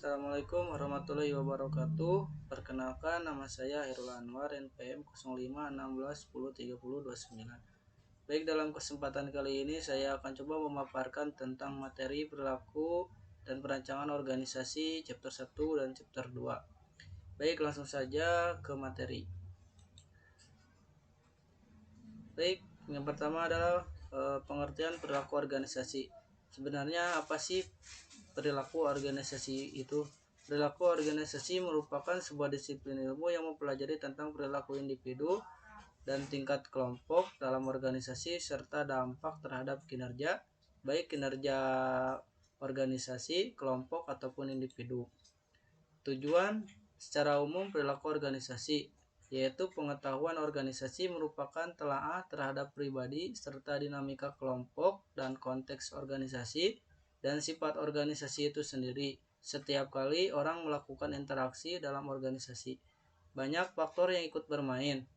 Assalamualaikum warahmatullahi wabarakatuh. Perkenalkan, nama saya Herul Anwar, NPM 0516103029. Baik, dalam kesempatan kali ini saya akan coba memaparkan tentang materi perilaku dan perancangan organisasi chapter 1 dan chapter 2. Baik, langsung saja ke materi. Baik, yang pertama adalah pengertian perilaku organisasi. Sebenarnya apa sih perilaku organisasi itu? Perilaku organisasi merupakan sebuah disiplin ilmu yang mempelajari tentang perilaku individu dan tingkat kelompok dalam organisasi serta dampak terhadap kinerja, baik kinerja organisasi, kelompok, ataupun individu. Tujuan secara umum perilaku organisasi yaitu pengetahuan organisasi merupakan telaah terhadap pribadi serta dinamika kelompok dan konteks organisasi dan sifat organisasi itu sendiri. Setiap kali orang melakukan interaksi dalam organisasi, banyak faktor yang ikut bermain.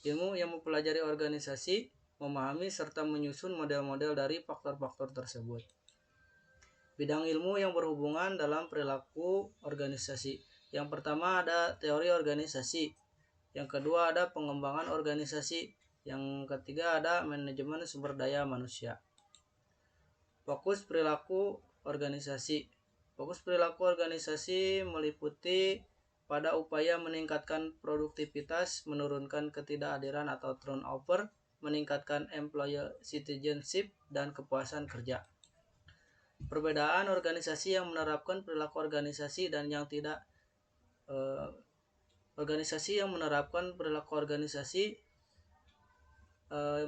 Ilmu yang mempelajari organisasi, memahami serta menyusun model-model dari faktor-faktor tersebut. Bidang ilmu yang berhubungan dalam perilaku organisasi. Yang pertama ada teori organisasi. Yang kedua ada pengembangan organisasi. Yang ketiga ada manajemen sumber daya manusia. Fokus perilaku organisasi. Fokus perilaku organisasi meliputi pada upaya meningkatkan produktivitas, menurunkan ketidakhadiran atau turnover, meningkatkan employee citizenship, dan kepuasan kerja. Perbedaan organisasi yang menerapkan perilaku organisasi dan yang tidak. Organisasi yang menerapkan perilaku organisasi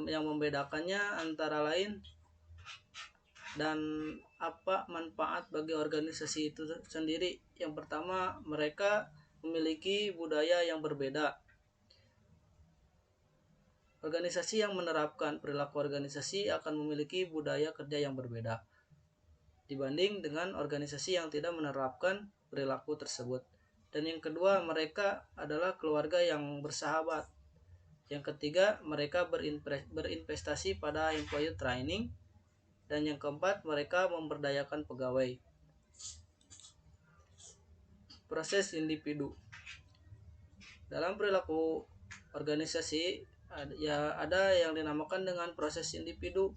yang membedakannya antara lain dan apa manfaat bagi organisasi itu sendiri. Yang pertama, mereka memiliki budaya yang berbeda. Organisasi yang menerapkan perilaku organisasi akan memiliki budaya kerja yang berbeda dibanding dengan organisasi yang tidak menerapkan perilaku tersebut. Dan yang kedua, mereka adalah keluarga yang bersahabat. Yang ketiga, mereka berinvestasi pada employee training. Dan yang keempat, mereka memberdayakan pegawai. Proses individu. Dalam perilaku organisasi ada yang dinamakan dengan proses individu,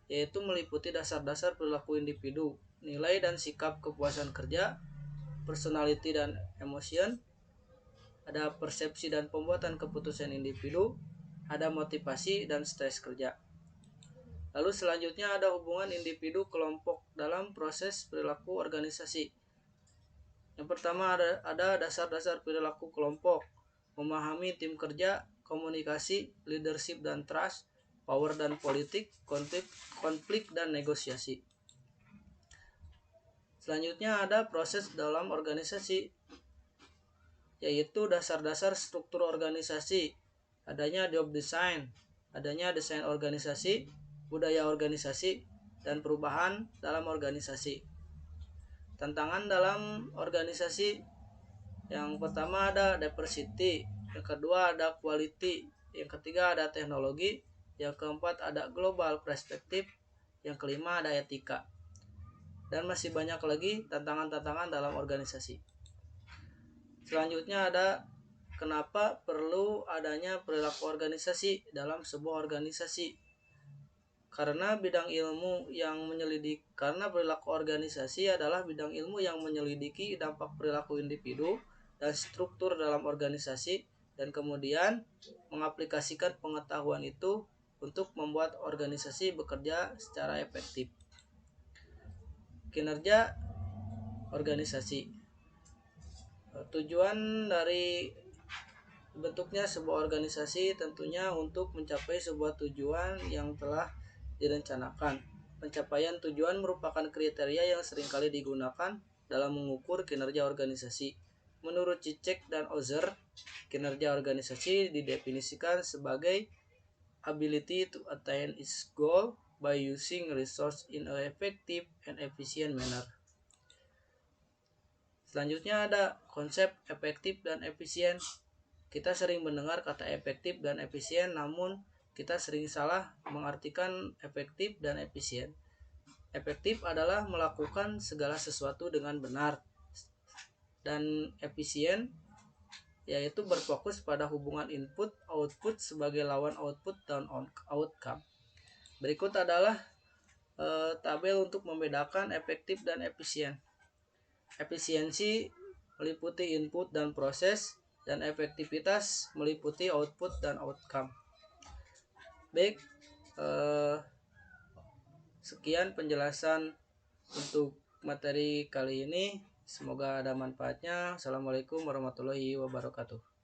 yaitu meliputi dasar-dasar perilaku individu, nilai dan sikap kepuasan kerja, personality dan emotion, ada persepsi dan pembuatan keputusan individu, ada motivasi dan stres kerja. Lalu selanjutnya ada hubungan individu kelompok dalam proses perilaku organisasi. Yang pertama ada dasar-dasar perilaku kelompok, memahami tim kerja, komunikasi, leadership dan trust, power dan politik, konflik dan negosiasi. Selanjutnya ada proses dalam organisasi, yaitu dasar-dasar struktur organisasi, adanya job design, adanya desain organisasi, budaya organisasi, dan perubahan dalam organisasi. Tantangan dalam organisasi, yang pertama ada diversity, yang kedua ada quality, yang ketiga ada teknologi, yang keempat ada global perspective, yang kelima ada etika. Dan masih banyak lagi tantangan-tantangan dalam organisasi. Selanjutnya ada kenapa perlu adanya perilaku organisasi dalam sebuah organisasi. Karena perilaku organisasi adalah bidang ilmu yang menyelidiki dampak perilaku individu dan struktur dalam organisasi dan kemudian mengaplikasikan pengetahuan itu untuk membuat organisasi bekerja secara efektif. Kinerja organisasi. Tujuan dari bentuknya sebuah organisasi tentunya untuk mencapai sebuah tujuan yang telah direncanakan. Pencapaian tujuan merupakan kriteria yang seringkali digunakan dalam mengukur kinerja organisasi. Menurut Cicek dan Ozer, kinerja organisasi didefinisikan sebagai ability to attain its goal by using resource in an effective and efficient manner. Selanjutnya ada konsep efektif dan efisien. Kita sering mendengar kata efektif dan efisien, namun kita sering salah mengartikan efektif dan efisien. Efektif adalah melakukan segala sesuatu dengan benar, dan efisien, yaitu berfokus pada hubungan input-output sebagai lawan output dan outcome. Berikut adalah tabel untuk membedakan efektif dan efisien. Efisiensi meliputi input dan proses, dan efektivitas meliputi output dan outcome. Baik, sekian penjelasan untuk materi kali ini. Semoga ada manfaatnya. Assalamualaikum warahmatullahi wabarakatuh.